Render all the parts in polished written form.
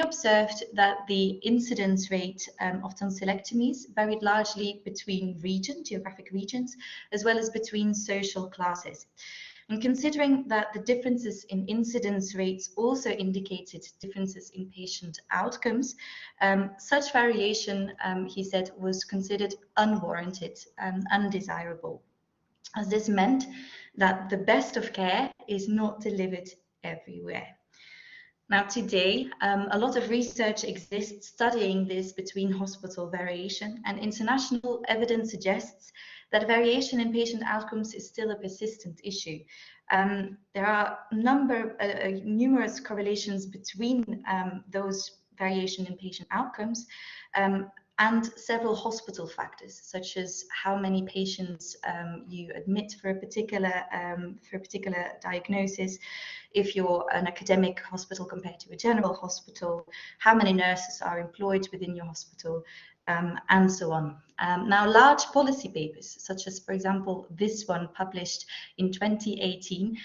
observed that the incidence rate of tonsillectomies varied largely between geographic regions, as well as between social classes. And considering that the differences in incidence rates also indicated differences in patient outcomes, such variation, he said, was considered unwarranted and undesirable, as this meant that the best of care is not delivered everywhere. Now, today, a lot of research exists studying this between hospital variation, and international evidence suggests that variation in patient outcomes is still a persistent issue. There are numerous correlations between those variation in patient outcomes and several hospital factors, such as how many patients you admit for a particular diagnosis, if you're an academic hospital compared to a general hospital, how many nurses are employed within your hospital, and so on. Now, large policy papers, such as, for example, this one published in 2018,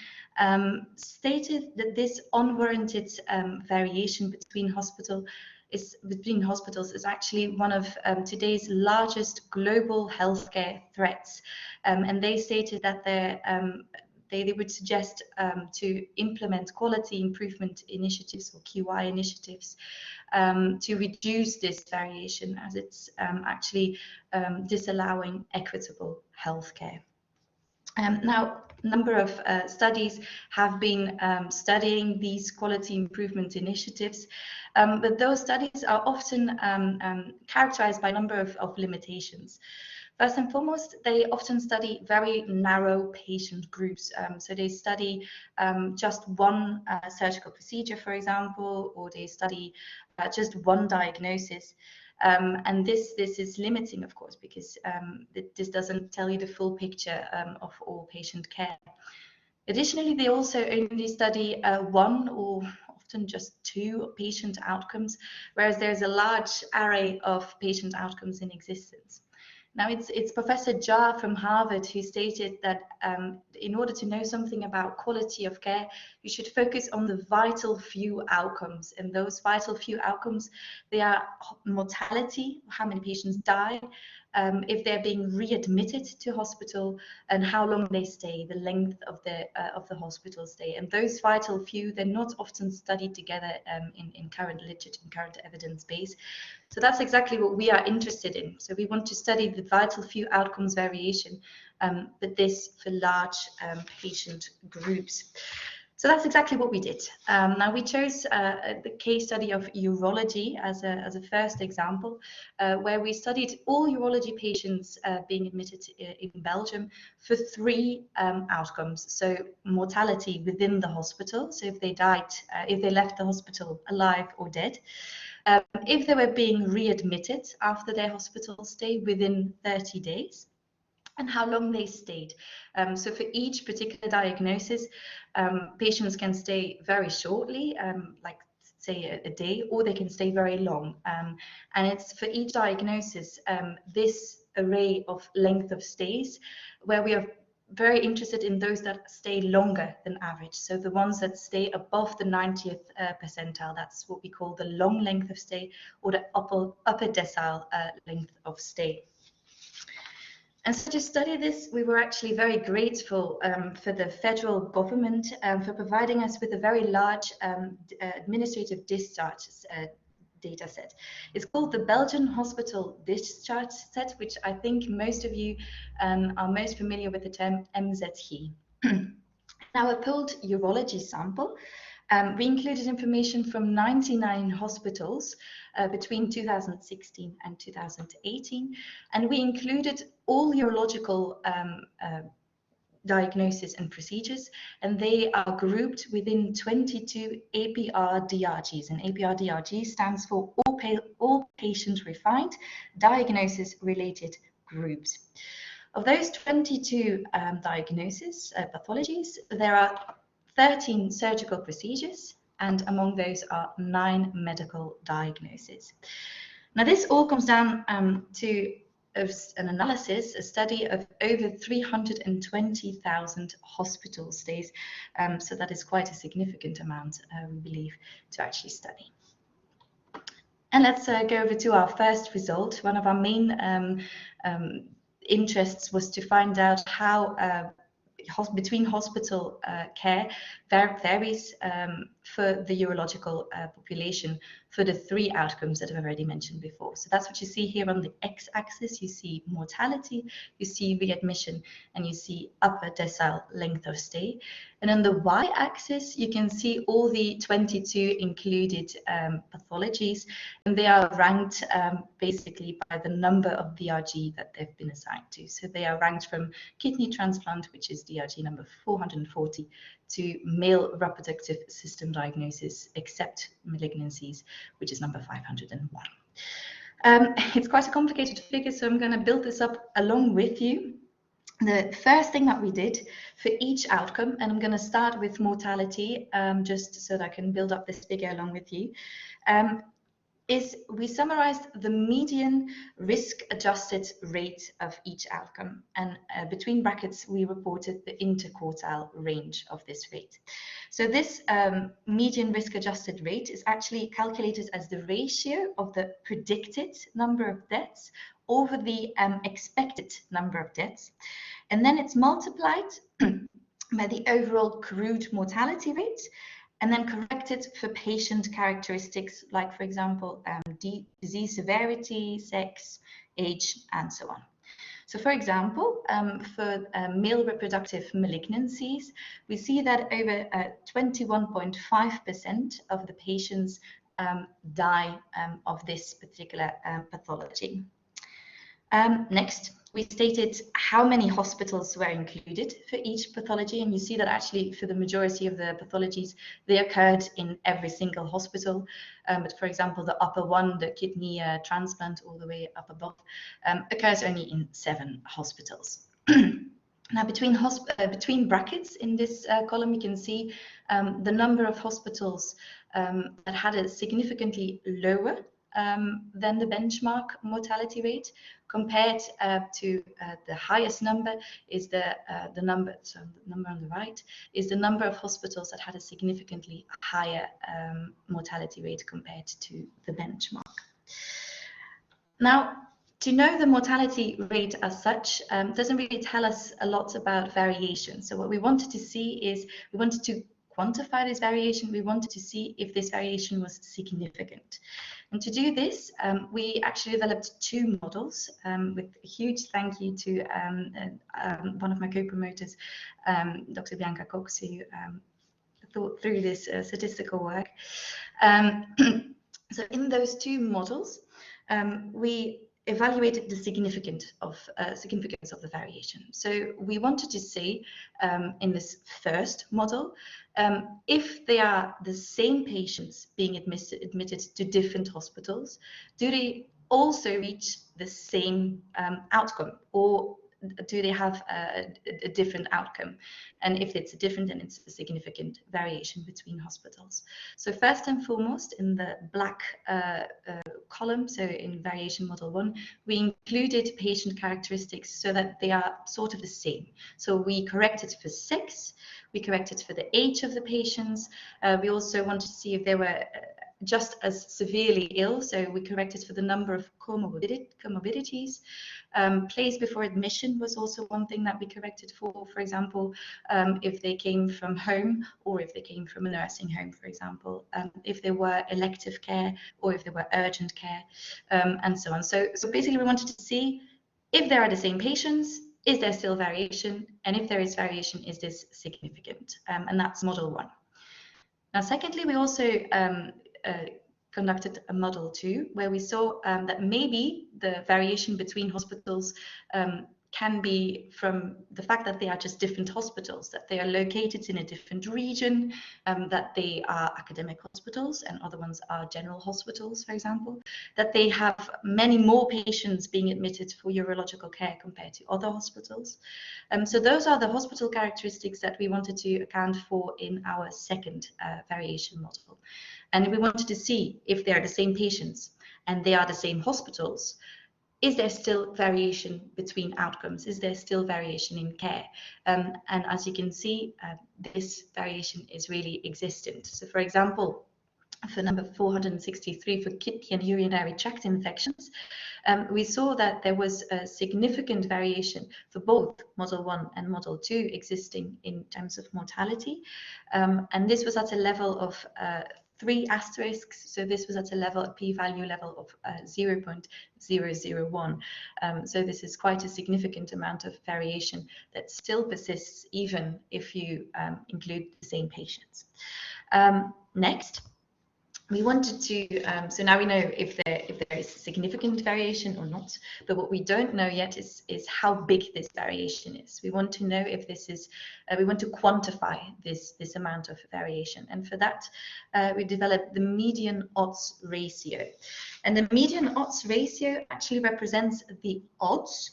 stated that this unwarranted variation between hospitals is actually one of today's largest global healthcare threats. And they stated that they would suggest to implement quality improvement initiatives, or QI initiatives, to reduce this variation, as it's actually disallowing equitable healthcare. Now, a number of studies have been studying these quality improvement initiatives, but those studies are often characterized by a number of limitations. First and foremost, they often study very narrow patient groups. So they study just one surgical procedure, for example, or they study just one diagnosis. And this is limiting, of course, because this doesn't tell you the full picture of all patient care. Additionally, they also only study one or often just two patient outcomes, whereas there's a large array of patient outcomes in existence. Now, it's Professor Jha from Harvard who stated that in order to know something about quality of care, you should focus on the vital few outcomes. And those vital few outcomes, they are mortality, how many patients die, if they're being readmitted to hospital, and how long they stay, the length of the hospital stay. And those vital few, they're not often studied together in current literature, in current evidence base. So that's exactly what we are interested in. So we want to study the vital few outcomes variation, but this for large patient groups. So that's exactly what we did. Now, we chose the case study of urology as a first example, where we studied all urology patients being admitted in Belgium for three outcomes. So mortality within the hospital, so if they died, if they left the hospital alive or dead, if they were being readmitted after their hospital stay within 30 days, and how long they stayed. So for each particular diagnosis, patients can stay very shortly, like say a day, or they can stay very long. And it's for each diagnosis, this array of length of stays, where we are very interested in those that stay longer than average. So the ones that stay above the 90th percentile, that's what we call the long length of stay, or the upper decile length of stay. And so to study this, we were actually very grateful for the federal government for providing us with a very large administrative discharge data set. It's called the Belgian Hospital Discharge Set, which I think most of you are most familiar with the term MZG. Now, a pooled urology sample. We included information from 99 hospitals between 2016 and 2018, and we included all urological diagnosis and procedures, and they are grouped within 22 APR-DRGs, and APR-DRG stands for all patient refined diagnosis related groups. Of those 22 diagnoses, pathologies, there are 13 surgical procedures, and among those are 9 medical diagnoses. Now, this all comes down to an analysis, a study of over 320,000 hospital stays. So that is quite a significant amount, we believe, to actually study. And let's go over to our first result. One of our main interests was to find out how between hospital care varies for the urological population for the three outcomes that I've already mentioned before. So that's what you see here on the x-axis. You see mortality, you see readmission, and you see upper decile length of stay. And on the y-axis, you can see all the 22 included pathologies, and they are ranked basically by the number of DRG that they've been assigned to. So they are ranked from kidney transplant, which is DRG number 440, to male reproductive system diagnosis except malignancies, which is number 501. It's quite a complicated figure, so I'm going to build this up along with you. The first thing that we did for each outcome, and I'm going to start with mortality, just so that I can build up this figure along with you, is we summarized the median risk-adjusted rate of each outcome. And between brackets, we reported the interquartile range of this rate. So this median risk-adjusted rate is actually calculated as the ratio of the predicted number of deaths over the expected number of deaths. And then it's multiplied by the overall crude mortality rate, and then corrected for patient characteristics, like, for example, disease severity, sex, age, and so on. So, for example, for male reproductive malignancies, we see that over 21.5% of the patients die of this particular pathology. Next, we stated how many hospitals were included for each pathology, and you see that actually for the majority of the pathologies, they occurred in every single hospital. But for example, the upper one, the kidney transplant all the way up above, occurs only in 7 hospitals. Now, between brackets in this column, you can see the number of hospitals that had a significantly lower than the benchmark mortality rate, compared to the highest number is the number. So the number on the right is the number of hospitals that had a significantly higher mortality rate compared to the benchmark. Now, to know the mortality rate as such doesn't really tell us a lot about variation. So what we wanted to see is we wanted to quantify this variation. We wanted to see if this variation was significant. And to do this, we actually developed 2 models with a huge thank you to one of my co-promoters, Dr. Bianca Cox, who thought through this statistical work. So in those 2 models, we evaluated the significance of the variation. So we wanted to see in this first model, if they are the same patients being admitted to different hospitals, do they also reach the same outcome, or do they have a different outcome? And if it's different, then it's a significant variation between hospitals. So first and foremost, in the black column, so in variation model 1, we included patient characteristics so that they are sort of the same. So we corrected for sex, we corrected for the age of the patients. We also wanted to see if they were just as severely ill, so we corrected for the number of comorbidities. Place before admission was also one thing that we corrected for example, if they came from home or if they came from a nursing home, for example, if they were elective care or if they were urgent care, and so on. So basically we wanted to see if there are the same patients, is there still variation? And if there is variation, is this significant? And that's model 1. Now, secondly, we also conducted a model 2, where we saw that maybe the variation between hospitals can be from the fact that they are just different hospitals, that they are located in a different region, that they are academic hospitals and other ones are general hospitals, for example, that they have many more patients being admitted for urological care compared to other hospitals. So those are the hospital characteristics that we wanted to account for in our second variation model. And we wanted to see if they are the same patients and they are the same hospitals, is there still variation between outcomes? Is there still variation in care? And as you can see, this variation is really existent. So for example, for number 463 for kidney and urinary tract infections, we saw that there was a significant variation for both model 1 and model 2 existing in terms of mortality. And this was at a level of 3 asterisks, so this was at a level, a p-value level of 0.001. So this is quite a significant amount of variation that still persists even if you include the same patients. Next, we wanted to, so now we know if there is significant variation or not, but what we don't know yet is how big this variation is. We want to know if this is, we want to quantify this amount of variation. And for that, we developed the median odds ratio. And the median odds ratio actually represents the odds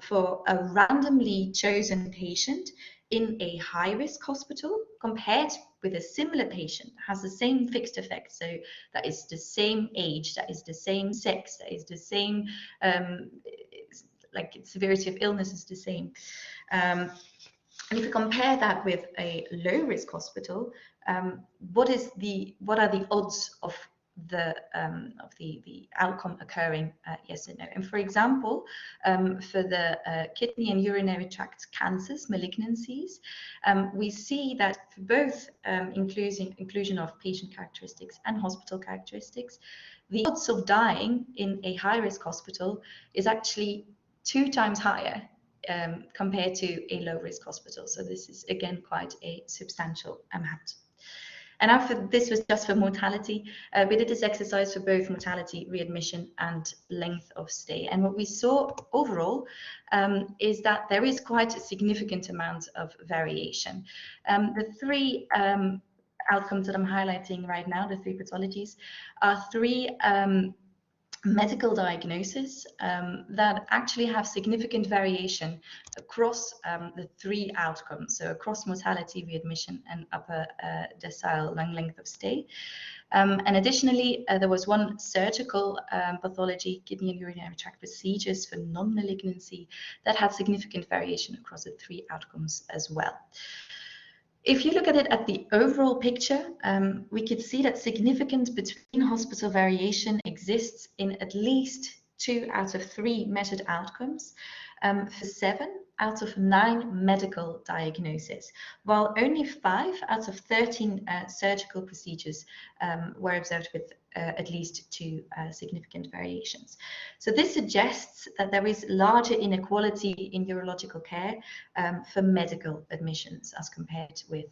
for a randomly chosen patient in a high-risk hospital compared with a similar patient has the same fixed effect. So that is the same age, that is the same sex, that is the same, like severity of illness is the same. And if you compare that with a low-risk hospital, what are the odds of the outcome occurring, yes and no? And for example, for the kidney and urinary tract cancers, malignancies, we see that for both inclusion of patient characteristics and hospital characteristics, the odds of dying in a high-risk hospital is actually 2 times higher compared to a low-risk hospital. So this is again quite a substantial amount. And now this was just for mortality. We did this exercise for both mortality, readmission, and length of stay. And what we saw overall is that there is quite a significant amount of variation. The 3 outcomes that I'm highlighting right now, the 3 pathologies, are 3 medical diagnosis that actually have significant variation across the 3 outcomes, so across mortality, readmission, and upper decile lung length of stay. And additionally, there was 1 surgical pathology, kidney and urinary tract procedures for non-malignancy, that had significant variation across the 3 outcomes as well. If you look at it at the overall picture, we could see that significant between hospital variation exists in at least 2 out of 3 measured outcomes for 7 out of 9 medical diagnoses, while only 5 out of 13 surgical procedures were observed with at least 2 significant variations. So this suggests that there is larger inequality in urological care for medical admissions as compared with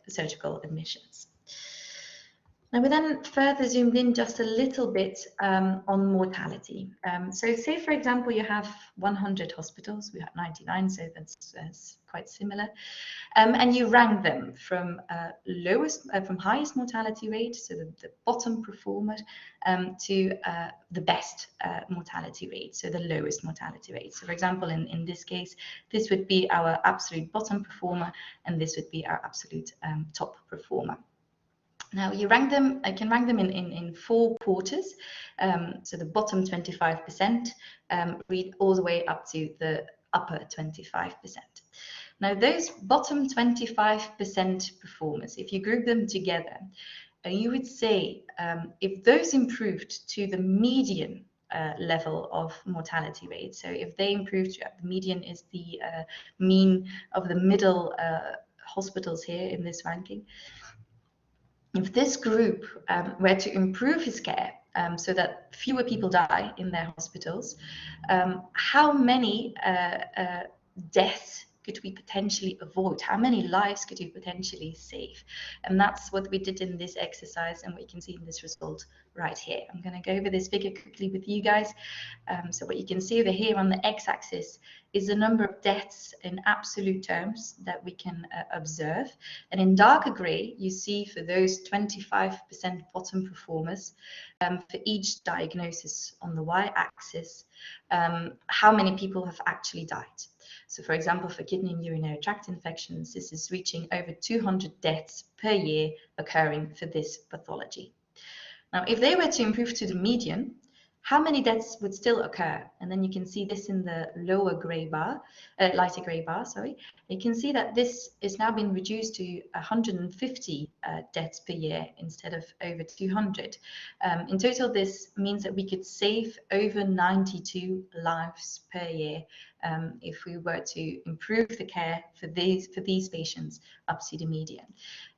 surgical admissions. Now we then further zoomed in just a little bit on mortality. So say, for example, you have 100 hospitals, we have 99, so that's quite similar, and you rank them from from highest mortality rate, so the bottom performer, to the best mortality rate, so the lowest mortality rate. So for example, in this case, this would be our absolute bottom performer, and this would be our absolute top performer. Now you rank them, I can rank them in 4 quarters. So the bottom 25% read all the way up to the upper 25%. Now those bottom 25% performers, if you group them together, you would say if those improved to the median level of mortality rate, so if they improved, the median is the mean of the middle hospitals here in this ranking. If this group were to improve his care so that fewer people die in their hospitals, how many deaths could we potentially avoid? How many lives could we potentially save? And that's what we did in this exercise, and we can see in this result right here. I'm going to go over this figure quickly with you guys. So what you can see over here on the x-axis is the number of deaths in absolute terms that we can observe. And in darker gray, you see for those 25% bottom performers, for each diagnosis on the y-axis, how many people have actually died. So for example, for kidney and urinary tract infections, this is reaching over 200 deaths per year occurring for this pathology. Now, if they were to improve to the median, how many deaths would still occur? And then you can see this in the lower grey bar, lighter grey bar, sorry. You can see that this is now been reduced to 150 deaths per year instead of over 200. In total, this means that we could save over 92 lives per year if we were to improve the care for these patients up to the median.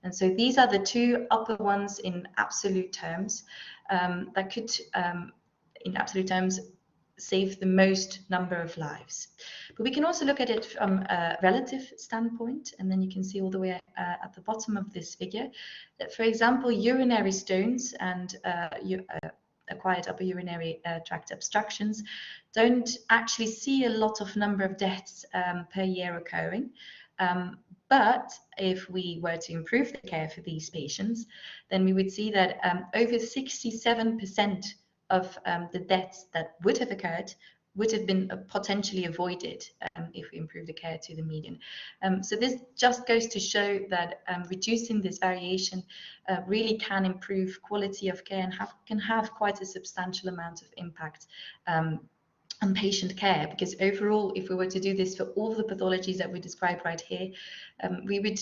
And so these are the two upper ones in absolute terms that could, in absolute terms, save the most number of lives. But we can also look at it from a relative standpoint, and then you can see all the way at the bottom of this figure that, for example, urinary stones and acquired upper urinary tract obstructions don't actually see a lot of number of deaths per year occurring. But if we were to improve the care for these patients, then we would see that over 67% of the deaths that would have occurred would have been potentially avoided if we improve the care to the median. So this just goes to show that reducing this variation really can improve quality of care and can have quite a substantial amount of impact on patient care, because overall, if we were to do this for all the pathologies that we describe right here, we would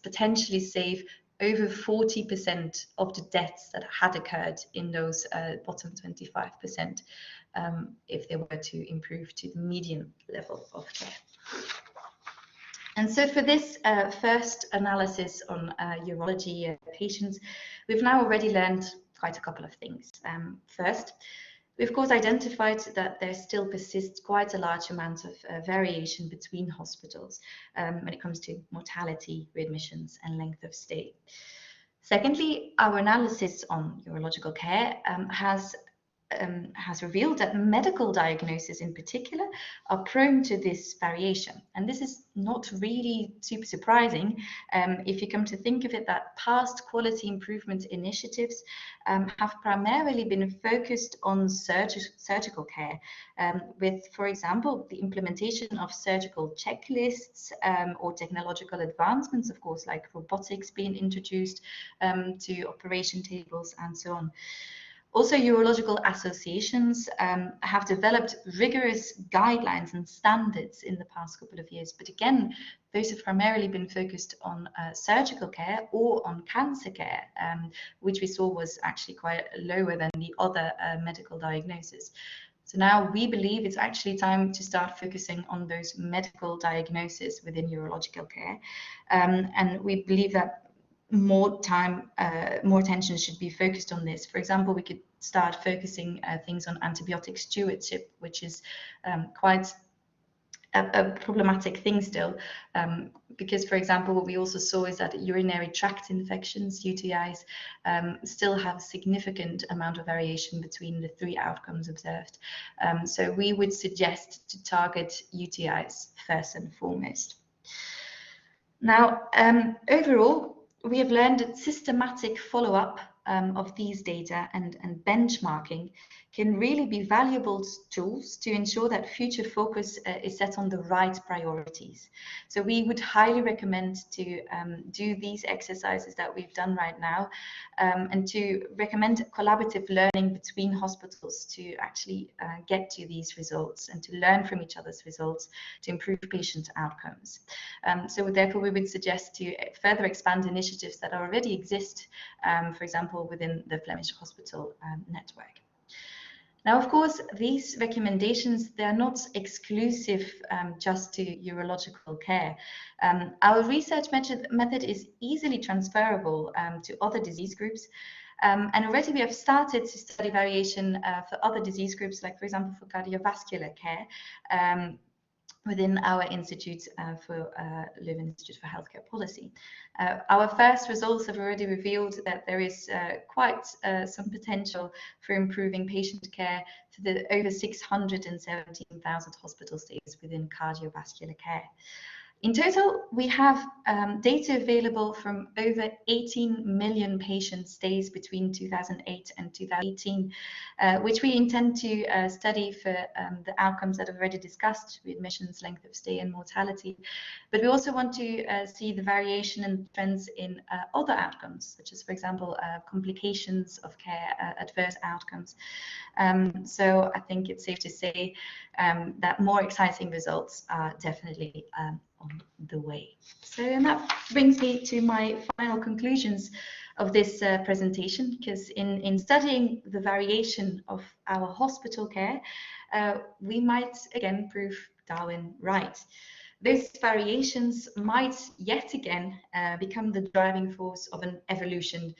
potentially save over 40% of the deaths that had occurred in those bottom 25% if they were to improve to the median level of care. And so for this first analysis on urology patients, we've now already learned quite a couple of things. First, we of course identified that there still persists quite a large amount of variation between hospitals when it comes to mortality, readmissions, and length of stay. Secondly, our analysis on urological care has revealed that medical diagnosis in particular are prone to this variation. And this is not really super surprising if you come to think of it, that past quality improvement initiatives have primarily been focused on surgical care with, for example, the implementation of surgical checklists or technological advancements, of course, like robotics being introduced to operation tables and so on. Also, urological associations have developed rigorous guidelines and standards in the past couple of years. But again, those have primarily been focused on surgical care or on cancer care, which we saw was actually quite lower than the other medical diagnoses. So now we believe it's actually time to start focusing on those medical diagnoses within urological care. And we believe that more attention should be focused on this. For example, we could start focusing things on antibiotic stewardship, which is quite a problematic thing still, because, for example, what we also saw is that urinary tract infections, UTIs, still have a significant amount of variation between the three outcomes observed. So we would suggest to target UTIs first and foremost. Now, overall, we have learned that systematic follow-up of these data and benchmarking can really be valuable tools to ensure that future focus is set on the right priorities. So we would highly recommend to do these exercises that we've done right now and to recommend collaborative learning between hospitals to actually get to these results and to learn from each other's results to improve patient outcomes. So therefore, we would suggest to further expand initiatives that already exist, for example, within the Flemish hospital network. Now, of course, these recommendations, they're not exclusive just to urological care. Our research method is easily transferable to other disease groups. And already we have started to study variation for other disease groups, like, for example, for cardiovascular care, within our Institute for Leuven Institute for Healthcare Policy. Our first results have already revealed that there is quite some potential for improving patient care for the over 617,000 hospital stays within cardiovascular care. In total, we have data available from over 18 million patient stays between 2008 and 2018, which we intend to study for the outcomes that I've already discussed, readmissions, length of stay, and mortality. But we also want to see the variation and trends in other outcomes, such as, for example, complications of care, adverse outcomes. So I think it's safe to say that more exciting results are definitely on the way. So, and that brings me to my final conclusions of this presentation, because in studying the variation of our hospital care, we might again prove Darwin right. Those variations might yet again become the driving force of an evolution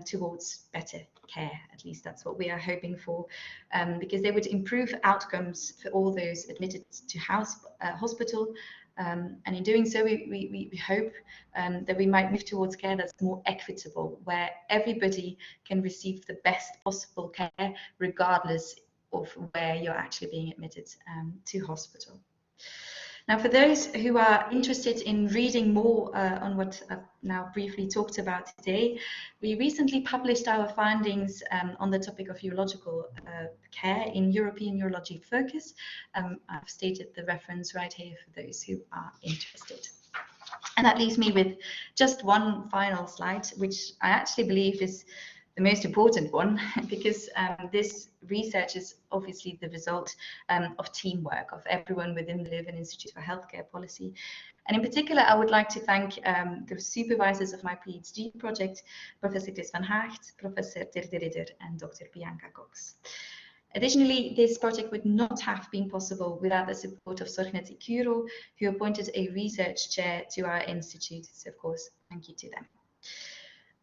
towards better care. At least that's what we are hoping for, because they would improve outcomes for all those admitted to hospital. And in doing so, we hope that we might move towards care that's more equitable, where everybody can receive the best possible care, regardless of where you're actually being admitted to hospital. Now, for those who are interested in reading more on what I've now briefly talked about today, we recently published our findings on the topic of urological care in European Urology Focus. I've stated the reference right here for those who are interested. And that leaves me with just one final slide, which I actually believe is the most important one, because this research is obviously the result of teamwork of everyone within the Leuven Institute for Healthcare Policy. And in particular, I would like to thank the supervisors of my PhD project, Professor Chris van Haagt, Professor Dirk de Ridder, and Dr. Bianca Cox. Additionally, this project would not have been possible without the support of Sorgnet Ikuro, who appointed a research chair to our institute. So, of course, thank you to them.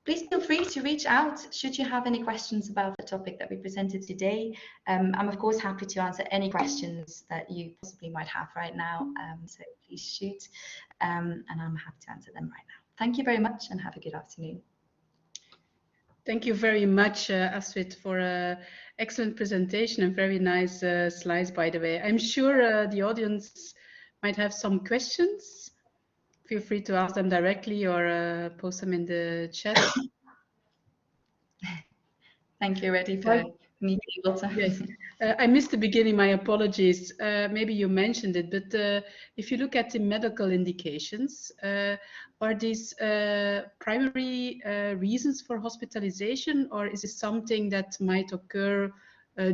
Please feel free to reach out should you have any questions about the topic that we presented today. I'm of course happy to answer any questions that you possibly might have right now, so please shoot, and I'm happy to answer them right now. Thank you very much and have a good afternoon. Thank you very much, Astrid, for an excellent presentation and very nice slides, by the way. I'm sure the audience might have some questions. Feel free to ask them directly or post them in the chat. Thank you, ready for me to be able to. Yes, I missed the beginning, my apologies. Maybe you mentioned it, but if you look at the medical indications, are these primary reasons for hospitalization, or is it something that might occur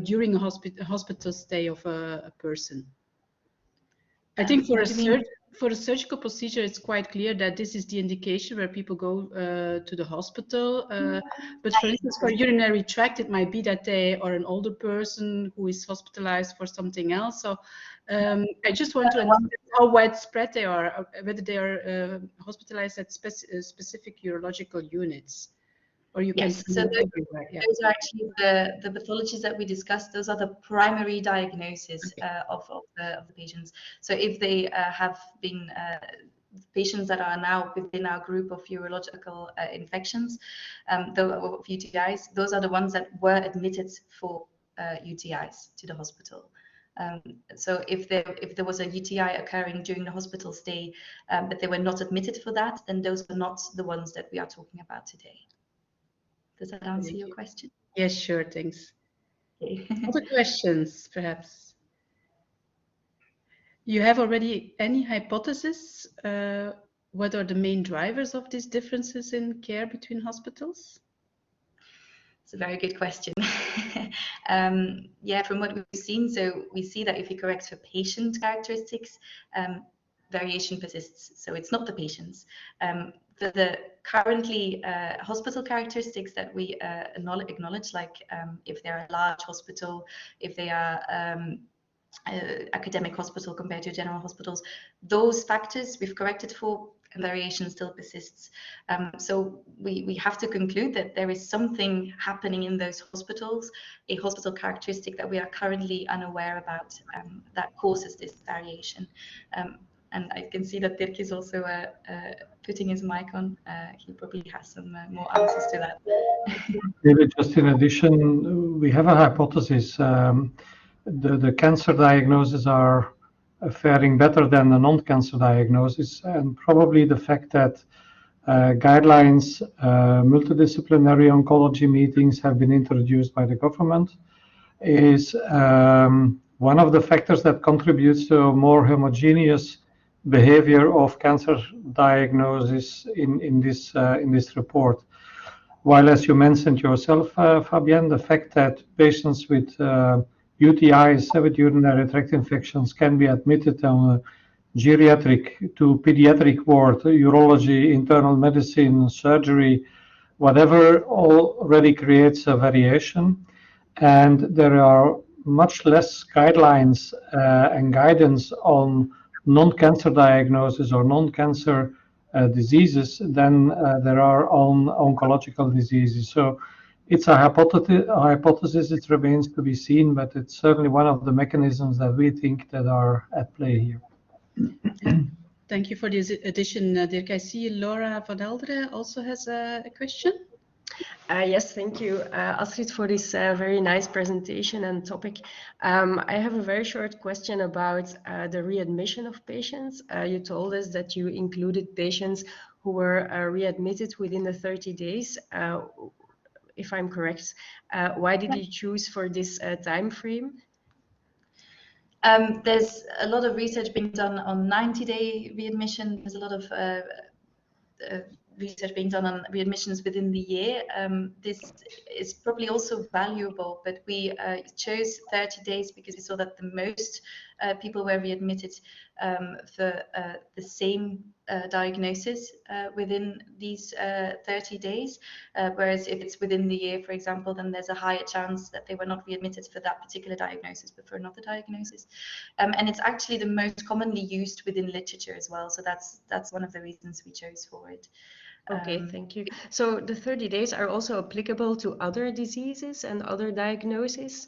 during a hospital stay of a person? I think for a surgical procedure, it's quite clear that this is the indication where people go to the hospital. But for instance, for urinary tract, it might be that they are an older person who is hospitalized for something else. So I just want to understand how widespread they are, whether they are hospitalized at specific urological units. Or you can yes, so those are actually the pathologies that we discussed. Those are the primary diagnoses of the patients. So if they have been patients that are now within our group of urological infections, of UTIs, those are the ones that were admitted for UTIs to the hospital. So if there was a UTI occurring during the hospital stay, but they were not admitted for that, then those are not the ones that we are talking about today. Does that answer your question? Yes, sure, thanks. Okay. Other questions, perhaps? You have already any hypothesis? What are the main drivers of these differences in care between hospitals? It's a very good question. Yeah, from what we've seen, so we see that if you correct for patient characteristics, variation persists. So it's not the patients. For the currently hospital characteristics that we acknowledge, like if they're a large hospital, if they are academic hospital compared to general hospitals, those factors we've corrected for, and variation still persists. So we have to conclude that there is something happening in those hospitals, a hospital characteristic that we are currently unaware about, that causes this variation. And I can see that Dirk is also putting his mic on. He probably has some more answers to that. Maybe just in addition, we have a hypothesis. The cancer diagnoses are faring better than the non-cancer diagnosis, and probably the fact that guidelines, multidisciplinary oncology meetings have been introduced by the government is one of the factors that contributes to a more homogeneous behavior of cancer diagnosis in this report. While, as you mentioned yourself, Fabienne, the fact that patients with UTIs, with urinary tract infections, can be admitted on a geriatric to pediatric ward, urology, internal medicine, surgery, whatever, already creates a variation. And there are much less guidelines and guidance on non-cancer diagnosis or non-cancer diseases than there are on oncological diseases. So it's a hypothesis, it remains to be seen, but it's certainly one of the mechanisms that we think that are at play here. Thank you for this addition, Dirk. I see Laura Van Wilder also has a question. Yes, thank you, Astrid, for this very nice presentation and topic. I have a very short question about the readmission of patients. You told us that you included patients who were readmitted within the 30 days, if I'm correct. Why did you choose for this time frame? There's a lot of research being done on 90-day readmission. There's a lot of research being done on readmissions within the year. This is probably also valuable, but we chose 30 days because we saw that the most people were readmitted for the same diagnosis within these 30 days. Whereas if it's within the year, for example, then there's a higher chance that they were not readmitted for that particular diagnosis, but for another diagnosis. And it's actually the most commonly used within literature as well. So that's one of the reasons we chose for it. Okay, thank you. So the 30 days are also applicable to other diseases and other diagnoses?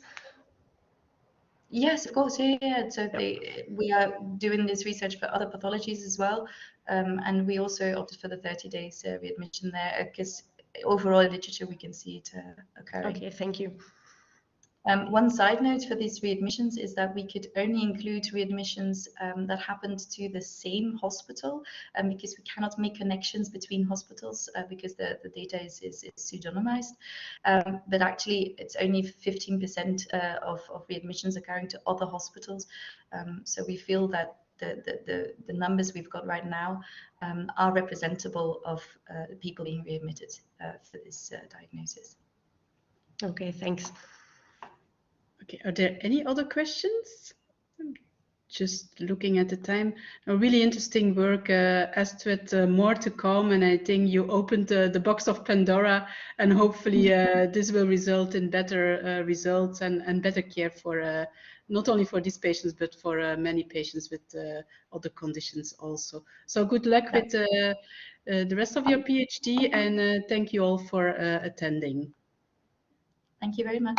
Yes, of course. Yeah. So we are doing this research for other pathologies as well. And we also opted for the 30 days readmission there because overall in literature we can see it occurring. Okay, thank you. One side note for these readmissions is that we could only include readmissions that happened to the same hospital because we cannot make connections between hospitals because the data is pseudonymized. But actually, it's only 15% of readmissions occurring to other hospitals. So we feel that the numbers we've got right now are representable of people being readmitted for this diagnosis. Okay, thanks. Okay, are there any other questions? Just looking at the time, a really interesting work, Astrid, more to come, and I think you opened the box of Pandora, and hopefully this will result in better results and better care for not only for these patients, but for many patients with other conditions also. So good luck with the rest of your PhD, and thank you all for attending. Thank you very much.